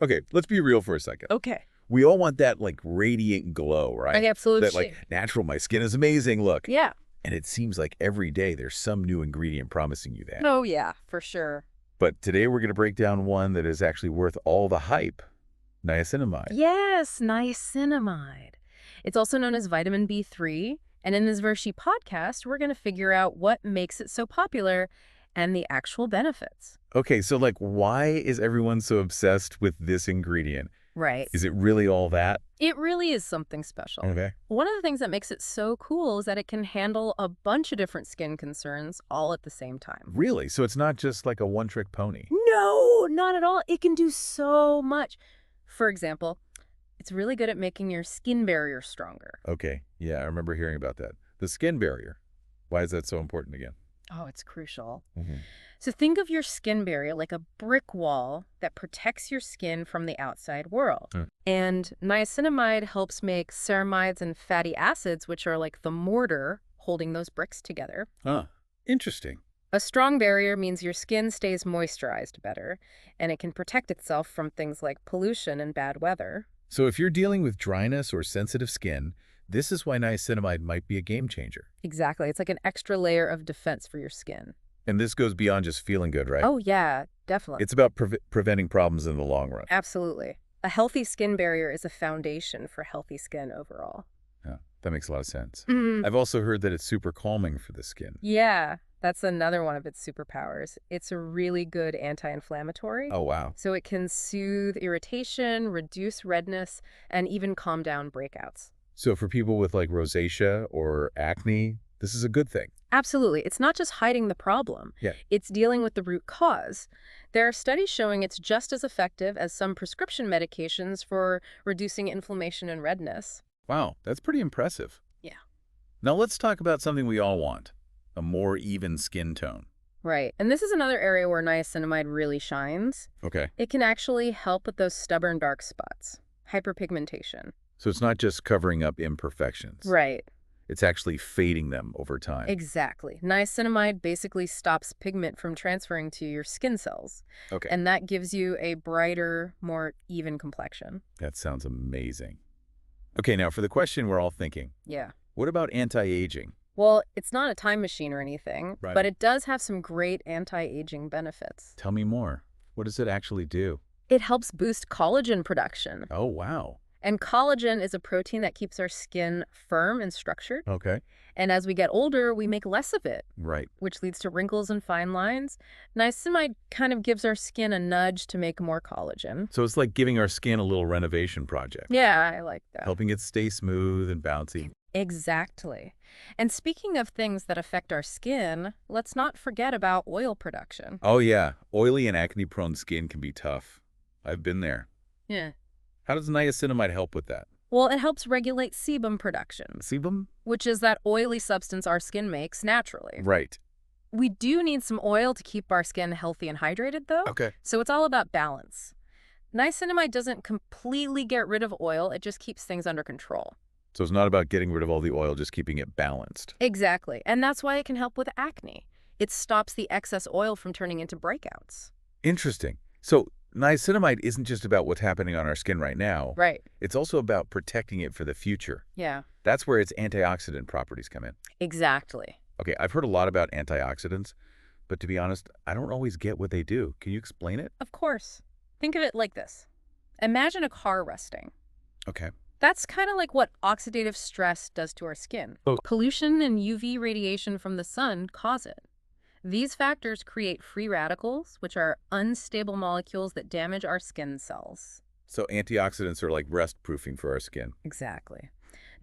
Okay, let's be real for a second. Okay. We all want that, like, radiant glow, right? Absolutely. That, like, natural, my skin is amazing look. Yeah. And it seems like every day there's some new ingredient promising you that. Oh, yeah, for sure. But today we're going to break down one that is actually worth all the hype, niacinamide. Yes, niacinamide. It's also known as vitamin B3. And in this Vershi podcast, we're going to figure out what makes it so popular and the actual benefits. Okay, so, like, why is everyone so obsessed with this ingredient? Right. Is it really all that? It really is something special. Okay. One of the things that makes it so cool is that it can handle a bunch of different skin concerns all at the same time. Really? So it's not just like a one-trick pony? No, not at all. It can do so much. For example, it's really good at making your skin barrier stronger. Okay, yeah, I remember hearing about that. The skin barrier. Why is that so important again? Oh, it's crucial. Mm-hmm. So think of your skin barrier like a brick wall that protects your skin from the outside world. And niacinamide helps make ceramides and fatty acids, which are like the mortar holding those bricks together. Huh. Interesting. A strong barrier means your skin stays moisturized better, and it can protect itself from things like pollution and bad weather. So if you're dealing with dryness or sensitive skin, this is why niacinamide might be a game changer. Exactly. It's like an extra layer of defense for your skin. And this goes beyond just feeling good, right? Oh, yeah, definitely. It's about preventing problems in the long run. Absolutely. A healthy skin barrier is a foundation for healthy skin overall. Yeah, that makes a lot of sense. Mm. I've also heard that it's super calming for the skin. Yeah, that's another one of its superpowers. It's a really good anti-inflammatory. Oh, wow. So it can soothe irritation, reduce redness, and even calm down breakouts. So for people with like rosacea or acne, this is a good thing. Absolutely. It's not just hiding the problem. Yeah. It's dealing with the root cause. There are studies showing it's just as effective as some prescription medications for reducing inflammation and redness. Wow, that's pretty impressive. Yeah. Now let's talk about something we all want, a more even skin tone. Right. And this is another area where niacinamide really shines. Okay. It can actually help with those stubborn dark spots, hyperpigmentation. So it's not just covering up imperfections. Right. It's actually fading them over time. Exactly. Niacinamide basically stops pigment from transferring to your skin cells. Okay. And that gives you a brighter, more even complexion. That sounds amazing. Okay, now for the question we're all thinking, Yeah. what about anti-aging? Well, it's not a time machine or anything, Right. but it does have some great anti-aging benefits. Tell me more. What does it actually do? It helps boost collagen production. Oh, wow. And collagen is a protein that keeps our skin firm and structured. Okay. And as we get older, we make less of it, Right. which leads to wrinkles and fine lines. Niacinamide kind of gives our skin a nudge to make more collagen. So it's like giving our skin a little renovation project, Yeah, I like that. helping it stay smooth and bouncy. Exactly. And speaking of things that affect our skin, let's not forget about oil production. Oh, yeah. Oily and acne-prone skin can be tough. I've been there. Yeah. How does niacinamide help with that? Well, it helps regulate sebum production, Sebum? which is that oily substance our skin makes naturally. Right. We do need some oil to keep our skin healthy and hydrated, though. Okay. So it's all about balance. Niacinamide doesn't completely get rid of oil, it just keeps things under control. So it's not about getting rid of all the oil, just keeping it balanced. Exactly. And that's why it can help with acne. It stops the excess oil from turning into breakouts. Interesting. So niacinamide isn't just about what's happening on our skin right now. Right. It's also about protecting it for the future. Yeah. That's where its antioxidant properties come in. Exactly. Okay, I've heard a lot about antioxidants, but to be honest, I don't always get what they do. Can you explain it? Of course. Think of it like this. Imagine a car rusting. Okay. That's kind of like what oxidative stress does to our skin. Oh. Pollution and UV radiation from the sun cause it. These factors create free radicals, which are unstable molecules that damage our skin cells. So antioxidants are like rust-proofing for our skin. Exactly.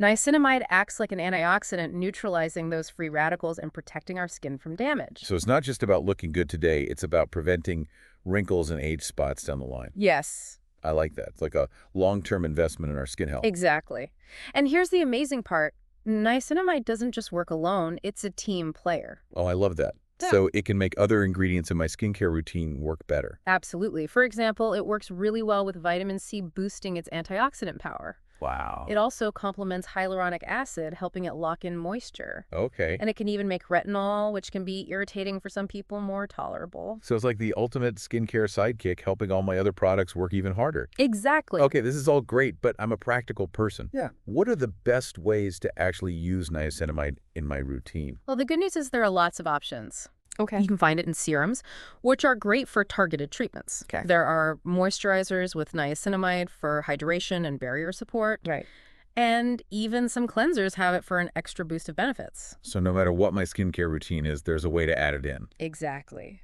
Niacinamide acts like an antioxidant, neutralizing those free radicals and protecting our skin from damage. So it's not just about looking good today, it's about preventing wrinkles and age spots down the line. Yes. I like that. It's like a long-term investment in our skin health. Exactly. And here's the amazing part. Niacinamide doesn't just work alone, it's a team player. Oh, I love that. Yeah. So it can make other ingredients in my skincare routine work better. Absolutely. For example, it works really well with vitamin C boosting its antioxidant power. Wow. It also complements hyaluronic acid, helping it lock in moisture. Okay. And it can even make retinol, which can be irritating for some people, more tolerable. So it's like the ultimate skincare sidekick, helping all my other products work even harder. Exactly. Okay, this is all great, but I'm a practical person. Yeah. What are the best ways to actually use niacinamide in my routine? Well, the good news is there are lots of options. Okay. You can find it in serums, which are great for targeted treatments. Okay. There are moisturizers with niacinamide for hydration and barrier support. Right. And even some cleansers have it for an extra boost of benefits. So no matter what my skincare routine is, there's a way to add it in. Exactly.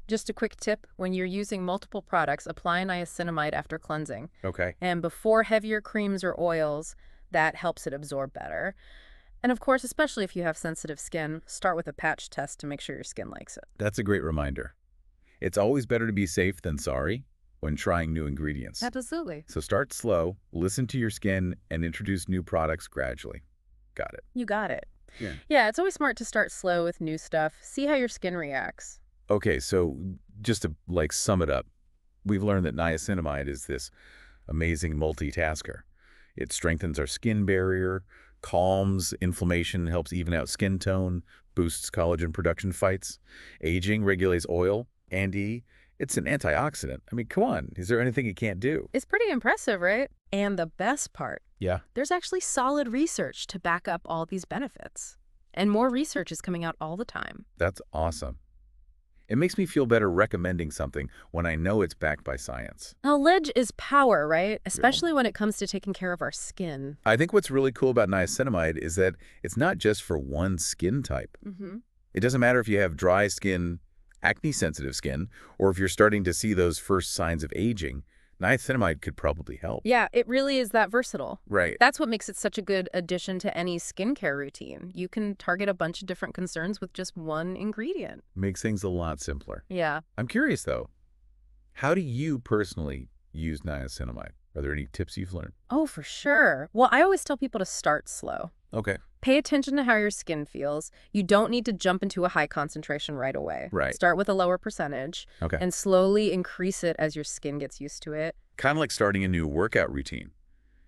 Just a quick tip, when you're using multiple products, apply niacinamide after cleansing. Okay. And before heavier creams or oils, that helps it absorb better. And of course, especially if you have sensitive skin, start with a patch test to make sure your skin likes it. That's a great reminder. It's always better to be safe than sorry when trying new ingredients. Absolutely. So start slow, listen to your skin, and introduce new products gradually. Got it. You got it. Yeah. Yeah, it's always smart to start slow with new stuff. See how your skin reacts. Okay, so just to sum it up, we've learned that niacinamide is this amazing multitasker. It strengthens our skin barrier, calms inflammation, helps even out skin tone, boosts collagen production, fights aging, regulates oil, and it's an antioxidant. I mean, come on, is there anything it can't do? It's pretty impressive, right? And the best part, Yeah. there's actually solid research to back up all these benefits. And more research is coming out all the time. That's awesome. It makes me feel better recommending something when I know it's backed by science. Now, ledge is power, right? Especially when it comes to taking care of our skin. I think what's really cool about niacinamide is that it's not just for one skin type. Mm-hmm. It doesn't matter if you have dry skin, acne-sensitive skin, or if you're starting to see those first signs of aging, niacinamide could probably help. Yeah, it really is that versatile. Right. That's what makes it such a good addition to any skincare routine. You can target a bunch of different concerns with just one ingredient. Makes things a lot simpler. Yeah. I'm curious, though, how do you personally use niacinamide? Are there any tips you've learned? Oh, for sure. Well, I always tell people to start slow. Okay. Pay attention to how your skin feels. You don't need to jump into a high concentration right away. Right. Start with a lower percentage Okay. and slowly increase it as your skin gets used to it. Kind of like starting a new workout routine.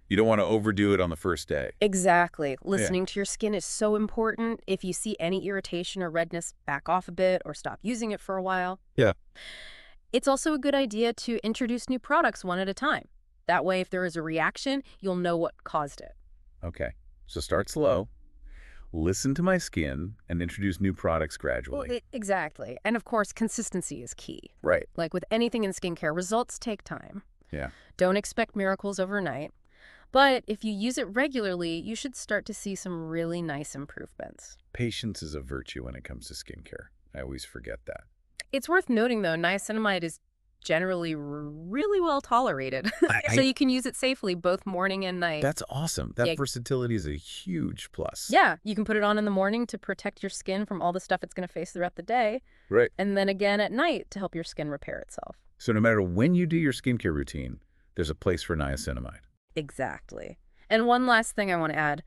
You don't want to overdo it on the first day. Exactly. Listening to your skin is so important. If you see any irritation or redness, back off a bit or stop using it for a while. Yeah. It's also a good idea to introduce new products one at a time. That way, if there is a reaction, you'll know what caused it. Okay. So start slow, listen to my skin, and introduce new products gradually. Exactly. And of course, consistency is key. Right. Like with anything in skincare, results take time. Yeah. Don't expect miracles overnight. But if you use it regularly, you should start to see some really nice improvements. Patience is a virtue when it comes to skincare. I always forget that. It's worth noting, though, niacinamide is generally really well tolerated. I- So you can use it safely both morning and night. That's awesome. That Yeah. versatility is a huge plus. Yeah, you can put it on in the morning to protect your skin from all the stuff it's going to face throughout the day. Right. And then again at night to help your skin repair itself. So no matter when you do your skincare routine, there's a place for niacinamide. Exactly. And one last thing I want to add.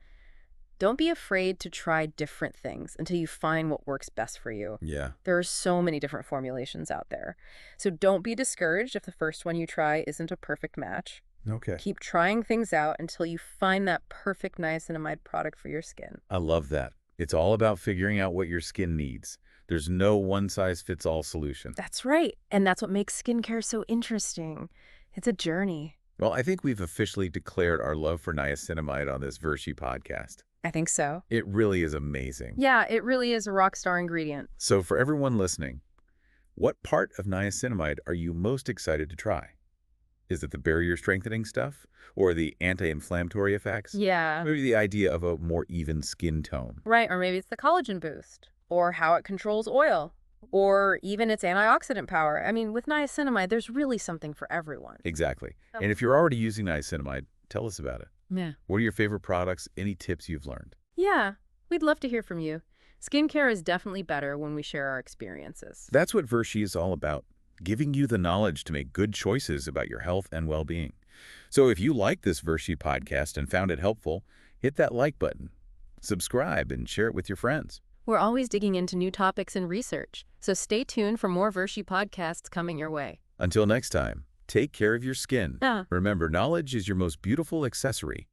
Don't be afraid to try different things until you find what works best for you. Yeah. There are so many different formulations out there. So don't be discouraged if the first one you try isn't a perfect match. Okay. Keep trying things out until you find that perfect niacinamide product for your skin. I love that. It's all about figuring out what your skin needs. There's no one-size-fits-all solution. That's right. And that's what makes skincare so interesting. It's a journey. Well, I think we've officially declared our love for niacinamide on this Virtue podcast. I think so. It really is amazing. Yeah, it really is a rock star ingredient. So for everyone listening, what part of niacinamide are you most excited to try? Is it the barrier strengthening stuff or the anti-inflammatory effects? Yeah. Maybe the idea of a more even skin tone. Right, or maybe it's the collagen boost, or how it controls oil, or even its antioxidant power. I mean, with niacinamide, there's really something for everyone. Exactly. And if you're already using niacinamide, tell us about it. Yeah. What are your favorite products? Any tips you've learned? Yeah, we'd love to hear from you. Skincare is definitely better when we share our experiences. That's what Virtue is all about, giving you the knowledge to make good choices about your health and well-being. So if you like this Virtue podcast and found it helpful, hit that like button, subscribe, and share it with your friends. We're always digging into new topics and research, so stay tuned for more Virtue podcasts coming your way. Until next time, take care of your skin. Yeah. Remember, knowledge is your most beautiful accessory.